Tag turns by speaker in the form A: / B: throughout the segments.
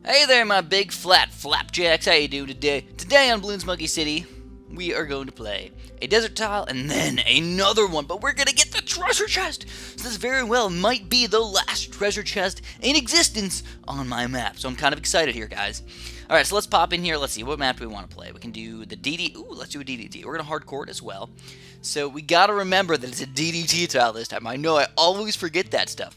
A: Hey there, my big flat flapjacks. How you doing today? Today on Bloons Monkey City, we are going to play a desert tile and then another one, but we're gonna get the treasure chest. So this very well might be the last treasure chest in existence on my map. So I'm kind of excited here, guys. All right, so let's pop in here. Let's see, what map do we want to play? We can do the DD. Ooh, let's do a DDT. We're gonna hardcore it as well. So we gotta remember that it's a DDT tile this time. I know I always forget that stuff.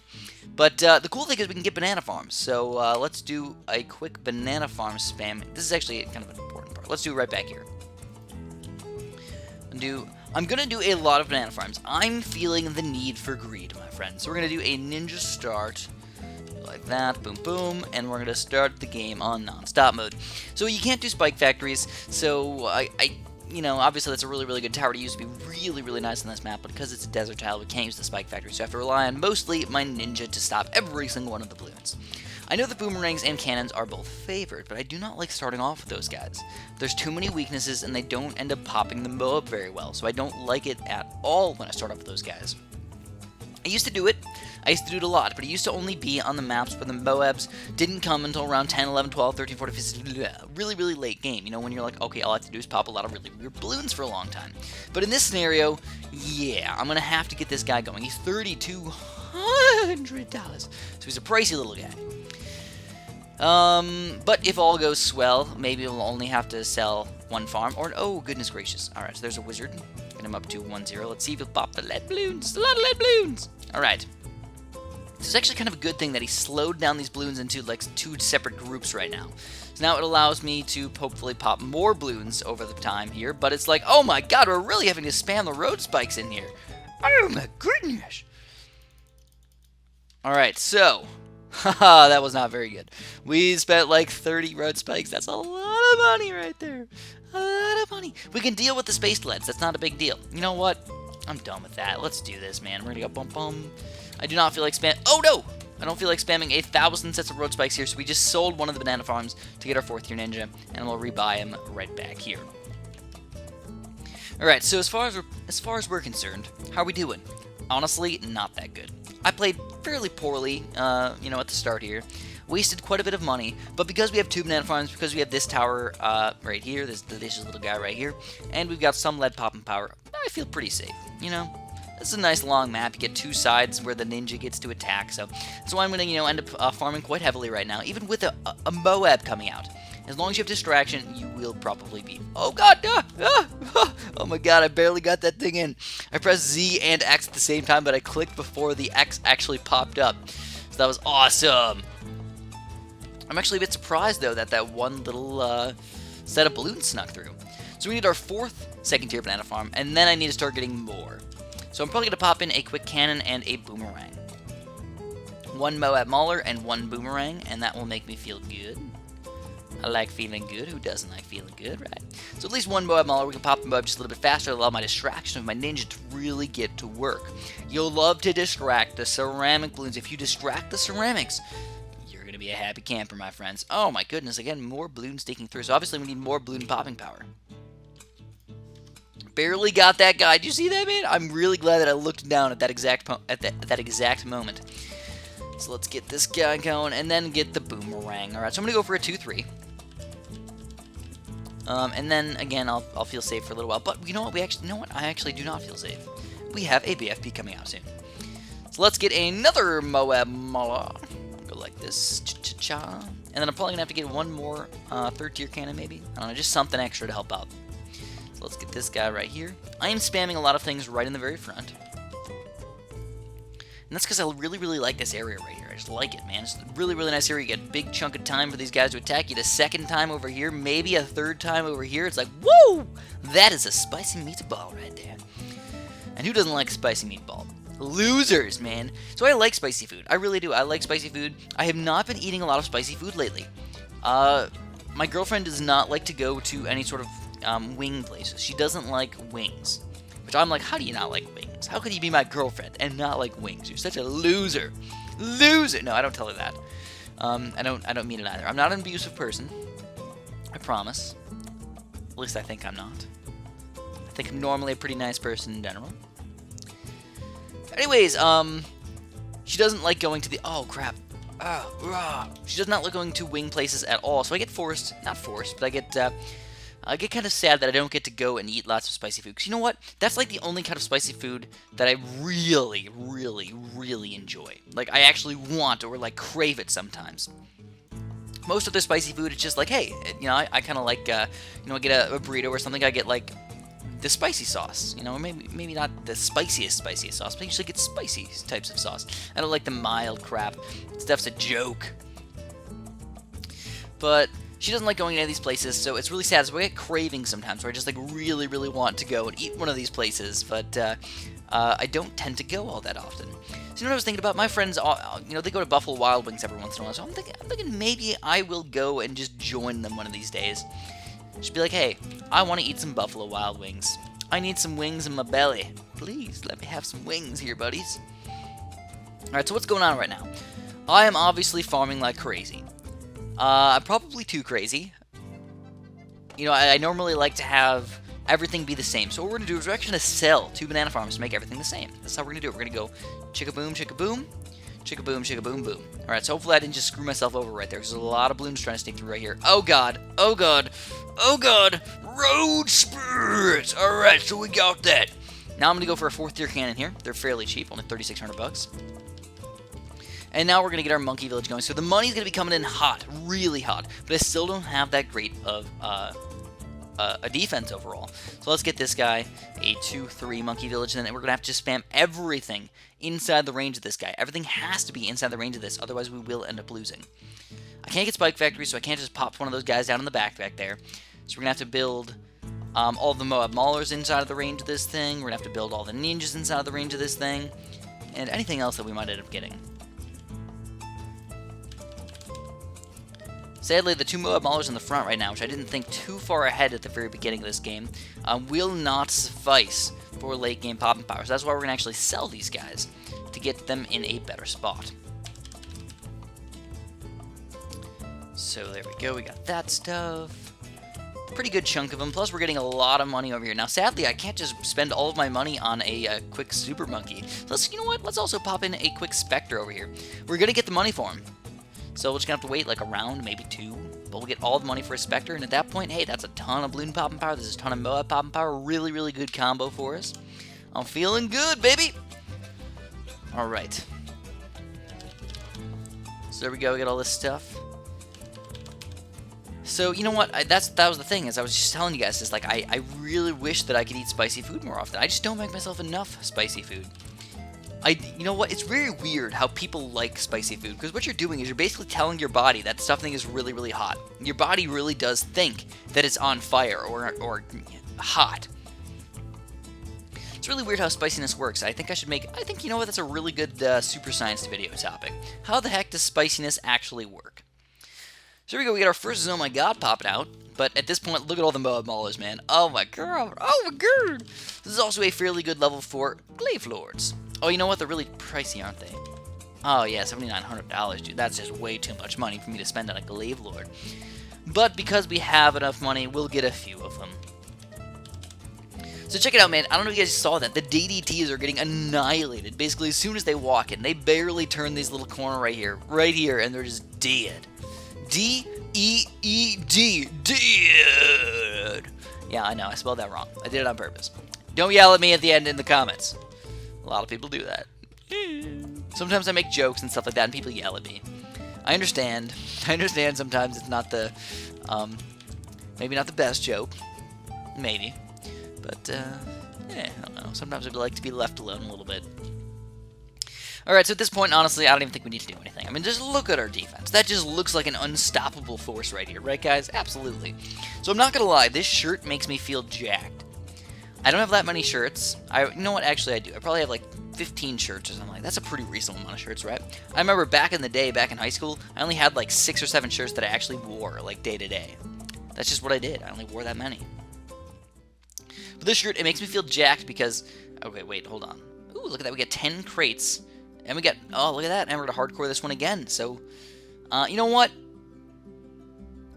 A: But the cool thing is we can get banana farms. So let's do a quick banana farm spam. This is actually kind of an important part. Let's do it right back here. I'm going to do a lot of banana farms. I'm feeling the need for greed, my friends. So we're going to do a ninja start. Like that, boom, boom. And we're going to start the game on non-stop mode. So you can't do spike factories. So you know, obviously that's a really, really good tower to use. It'd be really, really nice on this map, but because it's a desert tile, we can't use the spike factory, so I have to rely on mostly my ninja to stop every single one of the balloons. I know the boomerangs and cannons are both favored, but I do not like starting off with those guys. There's too many weaknesses, and they don't end up popping the bow up very well, so I don't like it at all when I start off with those guys. I used to do it. I used to do it a lot, but it used to only be on the maps where the Moabs didn't come until around 10, 11, 12, 13, 14, 15, really, really late game. You know, when you're like, okay, all I have to do is pop a lot of really weird balloons for a long time. But in this scenario, yeah, I'm going to have to get this guy going. He's $3,200, so he's a pricey little guy. But if all goes well, maybe we'll only have to sell one farm, or, oh, goodness gracious. All right, so there's a wizard. Get him up to 1-0. Let's see if he'll pop the lead balloons. A lot of lead balloons. All right. This is actually kind of a good thing that he slowed down these balloons into like two separate groups right now. So now it allows me to hopefully pop more balloons over the time here, but it's like, oh my god, we're really having to spam the road spikes in here. Oh my goodness. Alright, so, haha, that was not very good. We spent like 30 road spikes. That's a lot of money right there. A lot of money. We can deal with the spaced leads. That's not a big deal. You know what? I'm done with that. Let's do this, man. We're gonna go bum bum. I do not feel like oh no! I don't feel like spamming 1,000 sets of road spikes here, so we just sold one of the banana farms to get our 4th tier ninja, and we'll rebuy him right back here. Alright, so as far as we're concerned, how are we doing? Honestly, not that good. I played fairly poorly, you know, at the start here. Wasted quite a bit of money, but because we have 2 banana farms, because we have this tower right here, this delicious little guy right here, and we've got some lead popping power, I feel pretty safe, you know? This is a nice long map. You get 2 sides where the ninja gets to attack, so that's why I'm going to, you know, end up farming quite heavily right now, even with a Moab coming out. As long as you have distraction, you will probably beat. Oh god! Oh my god, I barely got that thing in. I pressed Z and X at the same time, but I clicked before the X actually popped up. So that was awesome. I'm actually a bit surprised, though, that that one little set of balloons snuck through. So we need our 4th second tier banana farm, and then I need to start getting more. So I'm probably going to pop in a quick cannon and a boomerang. 1 Moab Mauler and 1 boomerang, and that will make me feel good. I like feeling good. Who doesn't like feeling good, right? So at least 1 Moab Mauler. We can pop them up just a little bit faster, allow my distraction of my ninja to really get to work. You'll love to distract the ceramic balloons. If you distract the ceramics, you're going to be a happy camper, my friends. Oh my goodness, again, more balloons sticking through. So obviously we need more balloon popping power. Barely got that guy. Did you see that, man? I'm really glad that I looked down at that exact moment. So let's get this guy going and then get the boomerang. All right, so I'm gonna go for a 2-3. And then again, I'll feel safe for a little while. But you know what? I actually do not feel safe. We have a BFP coming out soon. So let's get another Moab Mauler. Go like this, cha-cha-cha. And then I'm probably gonna have to get one more 3rd tier cannon, maybe. I don't know, just something extra to help out. So let's get this guy right here. I am spamming a lot of things right in the very front. And that's because I really, really like this area right here. I just like it, man. It's a really, really nice area. You get a big chunk of time for these guys to attack you. The 2nd time over here, maybe a 3rd time over here. It's like, woo! That is a spicy meatball right there. And who doesn't like a spicy meatball? Losers, man. So I like spicy food. I really do. I like spicy food. I have not been eating a lot of spicy food lately. My girlfriend does not like to go to any sort of wing places. She doesn't like wings. Which I'm like, how do you not like wings? How could you be my girlfriend and not like wings? You're such a loser. Loser! No, I don't tell her that. I don't mean it either. I'm not an abusive person. I promise. At least I think I'm not. I think I'm normally a pretty nice person in general. Anyways, she doesn't like going to the... Oh, crap. She does not like going to wing places at all, so I get forced, not forced, but I get kind of sad that I don't get to go and eat lots of spicy food. Because you know what? That's like the only kind of spicy food that I really, really, really enjoy. Like, I actually want or like crave it sometimes. Most of the spicy food, it's just like, hey, you know, I kind of like, you know, get a burrito or something. I get like the spicy sauce, you know, maybe not the spiciest sauce, but I usually get spicy types of sauce. I don't like the mild crap. Stuff's a joke. But she doesn't like going to any of these places, so it's really sad. So I get cravings sometimes where I just like really, really want to go and eat one of these places, but I don't tend to go all that often. So you know what I was thinking about? My friends, you know, they go to Buffalo Wild Wings every once in a while, so I'm thinking maybe I will go and just join them one of these days. Just be like, hey, I want to eat some Buffalo Wild Wings. I need some wings in my belly. Please, let me have some wings here, buddies. Alright, so what's going on right now? I am obviously farming like crazy. Probably too crazy. You know, I normally like to have everything be the same. So what we're going to do is we're actually going to sell 2 banana farms to make everything the same. That's how we're going to do it. We're going to go chicka-boom, chicka-boom, chicka-boom, chicka-boom, boom. Alright, so hopefully I didn't just screw myself over right there, because there's a lot of balloons trying to sneak through right here. Oh god, oh god, oh god, road spirits! Alright, so we got that. Now I'm going to go for a 4th tier cannon here. They're fairly cheap, only 3,600 bucks. And now we're going to get our monkey village going. So the money's going to be coming in hot, really hot. But I still don't have that great of a defense overall. So let's get this guy a 2-3 monkey village. And then we're going to have to spam everything inside the range of this guy. Everything has to be inside the range of this. Otherwise, we will end up losing. I can't get Spike Factory, so I can't just pop one of those guys down in the back there. So we're going to have to build all the Moab Maulers inside of the range of this thing. We're going to have to build all the ninjas inside of the range of this thing. And anything else that we might end up getting. Sadly, the 2 Moab Maulers in the front right now, which I didn't think too far ahead at the very beginning of this game, will not suffice for late game popping power. So that's why we're going to actually sell these guys to get them in a better spot. So there we go, we got that stuff. Pretty good chunk of them, plus we're getting a lot of money over here. Now sadly, I can't just spend all of my money on a quick super monkey. So you know what, let's also pop in a quick specter over here. We're going to get the money for him. So we're just going to have to wait like a round, maybe 2. But we'll get all the money for a Spectre, and at that point, hey, that's a ton of Bloon popping power. This is a ton of Moab popping power. Really, really good combo for us. I'm feeling good, baby! Alright. So there we go, we got all this stuff. So, you know what, that was the thing, as I was just telling you guys, is like, I really wish that I could eat spicy food more often. I just don't make myself enough spicy food. You know what, it's very weird how people like spicy food, because what you're doing is you're basically telling your body that something is really, really hot. Your body really does think that it's on fire or hot. It's really weird how spiciness works. I think, you know what, that's a really good super science video topic. How the heck does spiciness actually work? So here we go, we got our first Zone My God popping out. But at this point, look at all the Moab Maulers, man. Oh my god, oh my god! This is also a fairly good level for Glaive Lords. Oh, you know what? They're really pricey, aren't they? Oh yeah, $7,900, dude. That's just way too much money for me to spend on a Glaive Lord. But because we have enough money, we'll get a few of them. So check it out, man. I don't know if you guys saw that. The DDTs are getting annihilated. Basically, as soon as they walk in, they barely turn this little corner right here, and they're just dead. D-E-E-D, dead. Yeah, I know, I spelled that wrong. I did it on purpose. Don't yell at me at the end in the comments. A lot of people do that. Sometimes I make jokes and stuff like that, and people yell at me. I understand. I understand sometimes it's not the, maybe not the best joke. Maybe. But, I don't know. Sometimes I'd like to be left alone a little bit. Alright, so at this point, honestly, I don't even think we need to do anything. I mean, just look at our defense. That just looks like an unstoppable force right here, right, guys? Absolutely. So I'm not gonna lie, this shirt makes me feel jacked. I don't have that many shirts. You know what? Actually, I do. I probably have like 15 shirts or something like that. That's a pretty reasonable amount of shirts, right? I remember back in the day, back in high school, I only had like 6 or 7 shirts that I actually wore, like, day to day. That's just what I did. I only wore that many. But this shirt, it makes me feel jacked because... Okay, wait, hold on. Ooh, look at that. We got 10 crates. And we got... Oh, look at that. And we're going to hardcore this one again. So, you know what?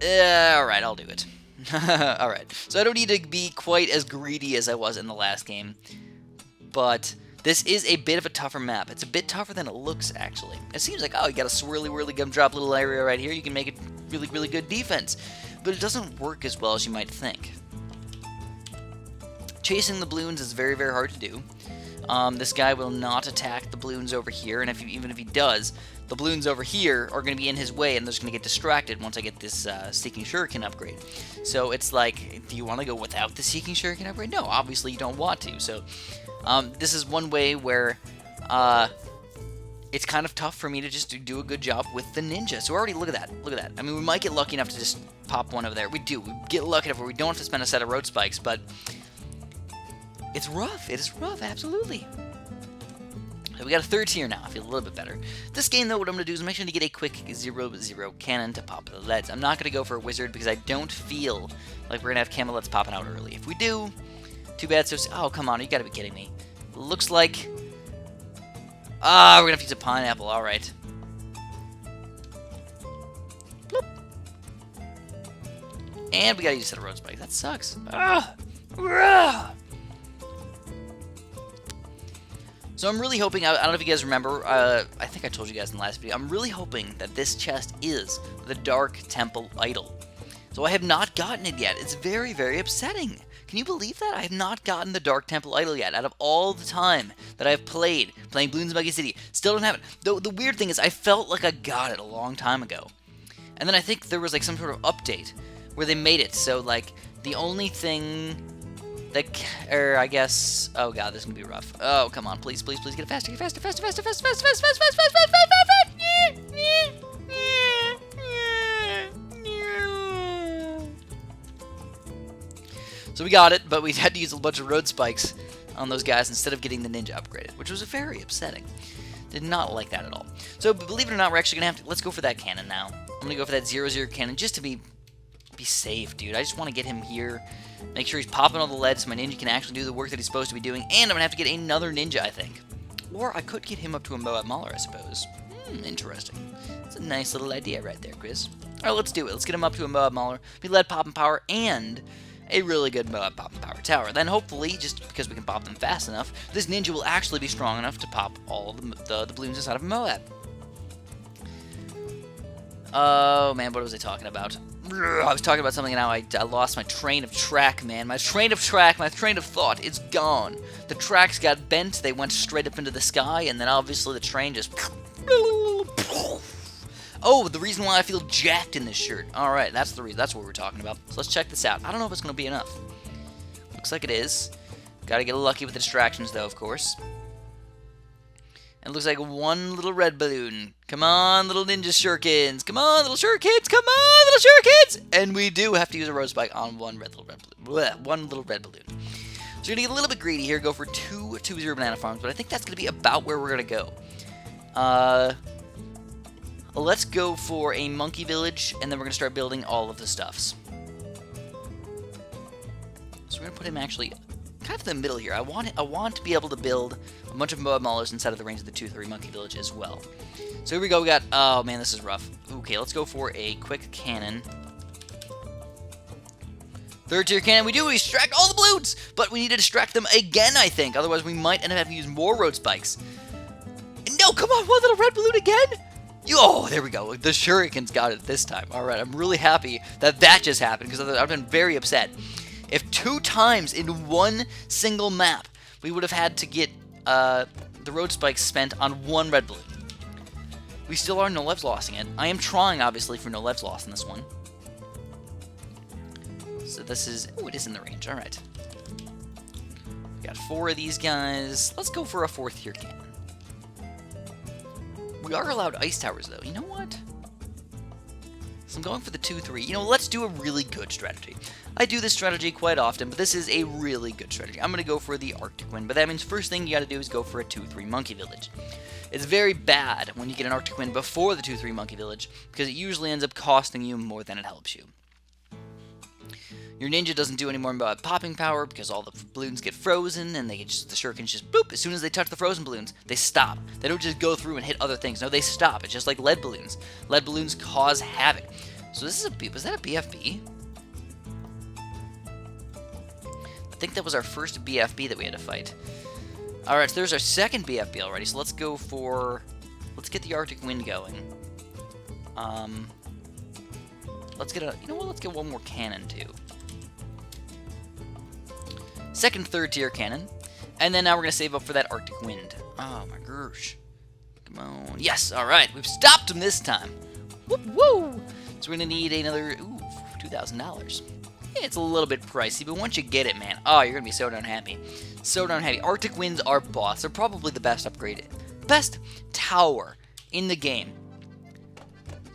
A: Alright, I'll do it. Alright. So I don't need to be quite as greedy as I was in the last game. But This is a bit of a tougher map. It's a bit tougher than it looks, actually. It seems like, oh, you got a swirly, whirly, gumdrop little area right here. You can make it really, really good defense. But it doesn't work as well as you might think. Chasing the balloons is very, very hard to do. This guy will not attack the balloons over here, and even if he does, the balloons over here are going to be in his way, and they're just going to get distracted once I get this Seeking Shuriken upgrade. So it's like, do you want to go without the Seeking Shuriken upgrade? No, obviously you don't want to. So this is one way where it's kind of tough for me to just do a good job with the ninja. So already, look at that. Look at that. I mean, we might get lucky enough to just pop one over there. We do. We get lucky enough where we don't have to spend a set of road spikes, but it's rough. It is rough, absolutely. So we got a third tier now. I feel a little bit better. This game, though, what I'm going to do is I'm actually going to get a quick 0-0 cannon to pop the leads. I'm not going to go for a wizard because I don't feel like we're going to have camelets popping out early. If we do, too bad. So, oh, come on. You got to be kidding me. Looks like... Ah, we're going to have to use a pineapple. All right. Bloop. And we got to use a set of road spikes. That sucks. Ah! So I'm really hoping, I don't know if you guys remember, I think I told you guys in the last video, I'm really hoping that this chest is the Dark Temple Idol. So I have not gotten it yet. It's very, very upsetting. Can you believe that? I have not gotten the Dark Temple Idol yet. Out of all the time that I've playing Bloons Muggy City, still don't have it. Though the weird thing is, I felt like I got it a long time ago. And then I think there was like some sort of update where they made it so like the only thing... I guess... Oh god, this is gonna be rough. Oh, come on, please, please, please, get it faster, get faster, faster, faster, faster, faster, faster, faster, faster, faster, faster, faster. So we got it, but we had to use a bunch of road spikes on those guys instead of getting the ninja upgraded, which was very upsetting. Did not like that at all. So, believe it or not, we're actually gonna have to... Let's go for that cannon now. I'm gonna go for that 0-0 cannon just to be safe, dude. I just want to get him here. Make sure he's popping all the leads so my ninja can actually do the work that he's supposed to be doing. And I'm going to have to get another ninja, I think. Or I could get him up to a Moab Mauler, I suppose. Interesting. That's a nice little idea right there, Chris. Alright, let's do it. Let's get him up to a Moab Mauler, be lead popping power, and a really good Moab popping power tower. Then hopefully, just because we can pop them fast enough, this ninja will actually be strong enough to pop all the balloons inside of a Moab. Oh, man, what was I talking about? I was talking about something and now I lost my train of track, man. My train of thought, it's gone. The tracks got bent, they went straight up into the sky, and then obviously the train just... Oh, the reason why I feel jacked in this shirt. Alright, that's the reason. That's what we're talking about. So let's check this out. I don't know if it's going to be enough. Looks like it is. Gotta get lucky with the distractions, though, of course. And it looks like one little red balloon. Come on, little ninja shurikens. Come on, little shurikens. Come on, little shurikens. And we do have to use a road spike on one little red balloon. So we're going to get a little bit greedy here, go for 2-0 banana farms, but I think that's going to be about where we're going to go. Let's go for a monkey village, and then we're going to start building all of the stuffs. So we're going to put him actually kind of in the middle here. I want to be able to build a bunch of Moab Maulers inside of the range of the 2-3 monkey village as well. So here we go. We got... Oh, man, this is rough. Okay, let's go for a quick cannon. Third tier cannon. We distract all the balloons, but we need to distract them again, I think. Otherwise, we might end up having to use more road spikes. No, come on, one little red balloon again. Oh, there we go. The shurikens got it this time. All right, I'm really happy that just happened because I've been very upset. If 2 times in one single map, we would have had to get the road spikes spent on one red balloon. We still are no levs lossing it. I am trying, obviously, for no levs loss in this one. So this is... Oh, it is in the range. All right. We got 4 of these guys. Let's go for a 4th tier cannon. We are allowed ice towers, though. You know what? So I'm going for the 2-3. You know, let's do a really good strategy. I do this strategy quite often, but this is a really good strategy. I'm going to go for the Arctic Wind, but that means first thing you got to do is go for a 2-3 Monkey Village. It's very bad when you get an Arctic Wind before the 2-3 Monkey Village, because it usually ends up costing you more than it helps you. Your ninja doesn't do any more about popping power because all the balloons get frozen and the shurikens just boop. As soon as they touch the frozen balloons, they stop. They don't just go through and hit other things. No, they stop. It's just like lead balloons. Lead balloons cause havoc. So this is was that a BFB? I think that was our first BFB that we had to fight. Alright, so there's our second BFB already, so let's go for... Let's get the Arctic Wind going. Let's get a... You know what? Let's get one more cannon, too. Second, third tier cannon. And then now we're going to save up for that Arctic Wind. Oh, my gosh. Come on. Yes, alright. We've stopped him this time. Woo! Woo! So we're going to need another... Ooh, $2,000. Yeah, it's a little bit pricey, but once you get it, man, oh, you're going to be so darn happy. So darn happy. Arctic Winds are boss. They're probably the best upgrade. Best tower in the game.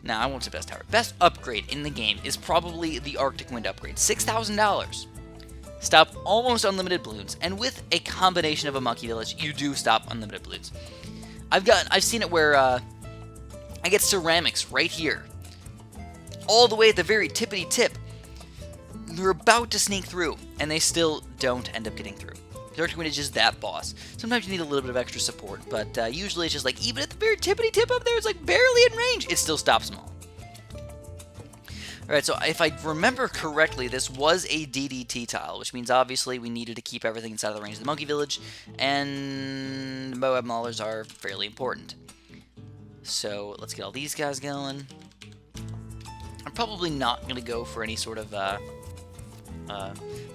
A: Nah, I won't say best tower. Best upgrade in the game is probably the Arctic Wind upgrade. $6,000. Stop almost unlimited balloons, and with a combination of a monkey village, you do stop unlimited balloons. I've seen it where I get ceramics right here, all the way at the very tippity tip. You're about to sneak through, and they still don't end up getting through. The Arctic Wind is just that boss. Sometimes you need a little bit of extra support, but usually it's just like, even at the very tippity tip up there, it's like barely in range, it still stops them all. Alright, so if I remember correctly, this was a DDT tile, which means obviously we needed to keep everything inside of the range of the monkey village, and Moab Maulers are fairly important. So let's get all these guys going. I'm probably not going to go for any sort of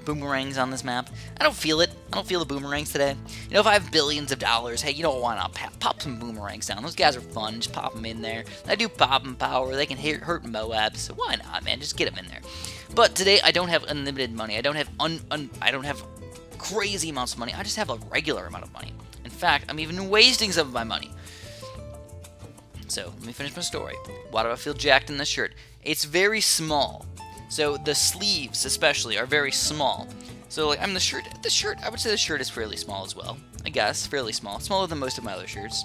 A: boomerangs on this map. I don't feel it. I don't feel the boomerangs today. You know, if I have billions of dollars, hey, you know, why not pop some boomerangs down? Those guys are fun. Just pop them in there. They do popping power. They can hurt Moab, so why not, man? Just get them in there. But today, I don't have unlimited money. I don't have I don't have crazy amounts of money. I just have a regular amount of money. In fact, I'm even wasting some of my money. So, let me finish my story. Why do I feel jacked in this shirt? It's very small. So the sleeves, especially, are very small. So like, the shirt, I would say the shirt is fairly small as well. I guess, fairly small. Smaller than most of my other shirts.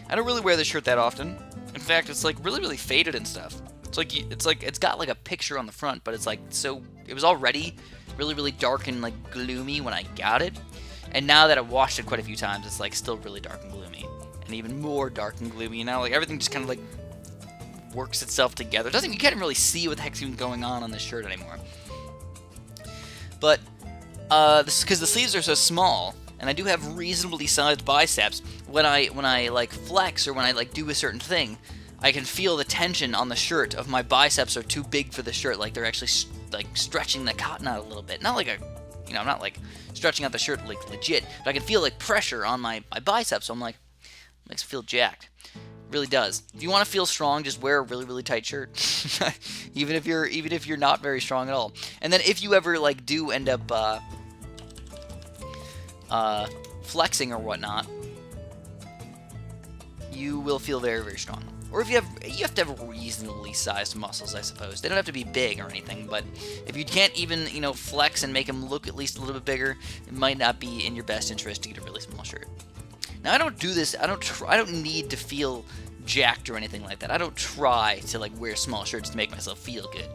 A: I don't really wear this shirt that often. In fact, it's like really faded and stuff. It's got like a picture on the front, but it's like, so, it was already really dark and like gloomy when I got it. And now that I've washed it quite a few times, it's like still really dark and gloomy. And even more dark and gloomy. And now like everything just kind of like works itself together. You can't really see what the heck's even going on this shirt anymore. But this because the sleeves are so small, and I do have reasonably sized biceps. When I like flex or when I like do a certain thing, I can feel the tension on the shirt of my biceps are too big for the shirt. Like they're actually like stretching the cotton out a little bit. Not like I'm not like stretching out the shirt like legit, but I can feel like pressure on my biceps. So I'm like, it makes me feel jacked. Really does. If you want to feel strong, just wear a really tight shirt. even if you're not very strong at all. And then if you ever like do end up flexing or whatnot, you will feel very strong. Or if you have to have reasonably sized muscles, I suppose. They don't have to be big or anything, but if you can't even, you know, flex and make them look at least a little bit bigger, it might not be in your best interest to get a really small shirt. Now, I don't do this, I don't need to feel jacked or anything like that. I don't try to, like, wear small shirts to make myself feel good.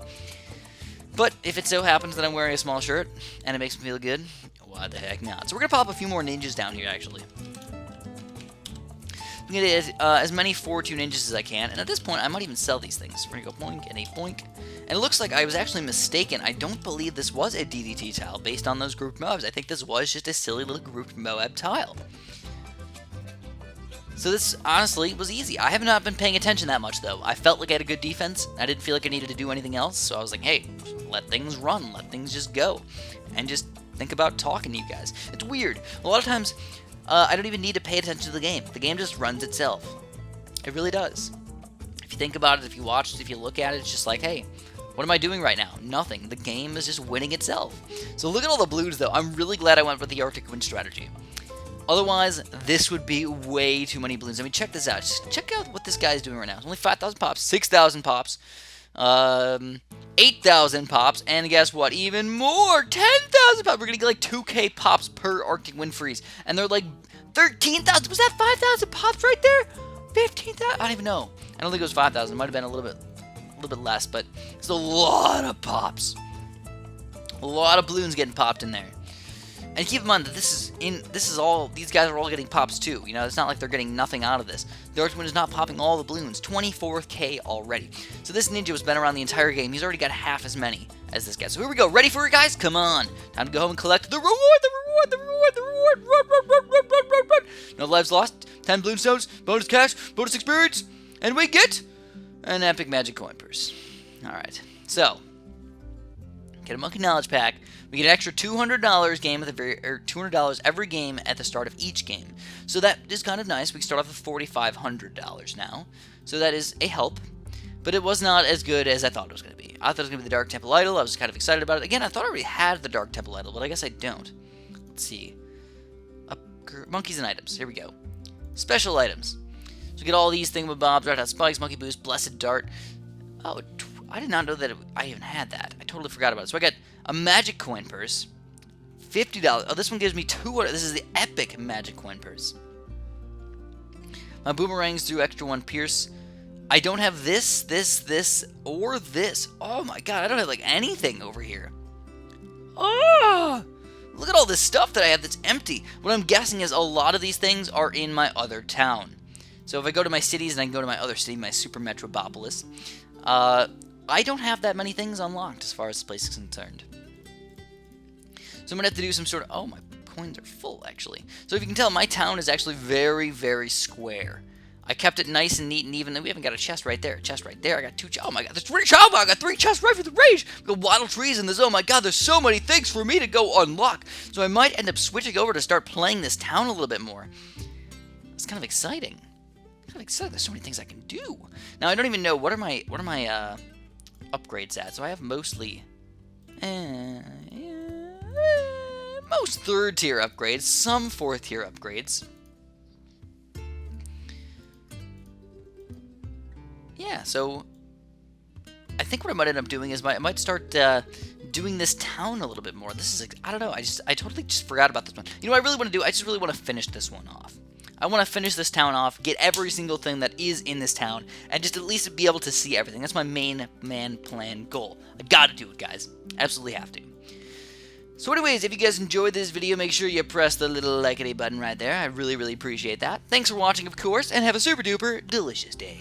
A: But if it so happens that I'm wearing a small shirt, and it makes me feel good, why the heck not? So we're going to pop a few more ninjas down here, actually. I'm going to get as many 4-2 ninjas as I can, and at this point, I might even sell these things. We're going to go boink and a boink. And it looks like I was actually mistaken. I don't believe this was a DDT tile based on those grouped Moabs. I think this was just a silly little grouped Moab tile. So this, honestly, was easy. I have not been paying attention that much, though. I felt like I had a good defense. I didn't feel like I needed to do anything else, so I was like, hey, let things run. Let things just go. And just think about talking to you guys. It's weird. A lot of times, I don't even need to pay attention to the game. The game just runs itself. It really does. If you think about it, if you watch it, if you look at it, it's just like, hey, what am I doing right now? Nothing. The game is just winning itself. So look at all the blues, though. I'm really glad I went with the Arctic Wind strategy. Otherwise, this would be way too many balloons. I mean, check this out. Just check out what this guy's doing right now. It's only 5,000 pops, 6,000 pops, 8,000 pops, and guess what? Even more, 10,000 pops. We're going to get like 2K pops per Arctic Wind freeze. And they're like 13,000. Was that 5,000 pops right there? 15,000? I don't even know. I don't think it was 5,000. It might have been a little bit less, but it's a lot of pops. A lot of balloons getting popped in there. And keep in mind that these guys are all getting pops too. You know, it's not like they're getting nothing out of this. The Arctic Wind is not popping all the balloons. 24K already. So this ninja has been around the entire game. He's already got half as many as this guy. So here we go. Ready for it, guys? Come on. Time to go home and collect the reward, the reward, the reward, the reward. Run, run, run, run, run, run, run. No lives lost. 10 balloon stones, bonus cash, bonus experience, and we get an epic magic coin purse. Alright, so get a monkey knowledge pack. We get an extra $200 game at the $200 every game at the start of each game. So that is kind of nice. We start off with $4,500 now. So that is a help. But it was not as good as I thought it was going to be. I thought it was going to be the Dark Temple Idol. I was kind of excited about it. Again, I thought I already had the Dark Temple Idol, but I guess I don't. Let's see. Monkeys and items. Here we go. Special items. So we get all these thingamabobs, Red Hot Spikes, Monkey Boost, Blessed Dart. Oh, I did not know that I even had that. I totally forgot about it. So I got a magic coin purse. $50. Oh, this one gives me 200. This is the epic magic coin purse. My boomerangs do extra 1 pierce. I don't have this, or this. Oh my god, I don't have like anything over here. Oh! Look at all this stuff that I have that's empty. What I'm guessing is a lot of these things are in my other town. So if I go to my cities and I can go to my other city, my Super Metropolis, I don't have that many things unlocked as far as this place is concerned. So I'm going to have to do some sort of... Oh, my coins are full, actually. So if you can tell, my town is actually very, very square. I kept it nice and neat and even. We haven't got a chest right there. A chest right there. I got 2 chests. Oh my god, there's 3 chests. I got 3 chests right for the range. We got waddle trees in the zone. Oh my god, there's so many things for me to go unlock. So I might end up switching over to start playing this town a little bit more. It's kind of exciting. There's so many things I can do. Now I don't even know what are my upgrades at. So I have mostly most 3rd tier upgrades, some 4th tier upgrades. Yeah, so I think what I might end up doing is I might start doing this town a little bit more. This is, I don't know, I totally just forgot about this one. You know what I really want to do? I just really want to finish this one off. I want to finish this town off, get every single thing that is in this town, and just at least be able to see everything. That's my main plan goal. I gotta do it, guys. Absolutely have to. So anyways, if you guys enjoyed this video, make sure you press the little likey button right there. I really, really appreciate that. Thanks for watching, of course, and have a super duper delicious day.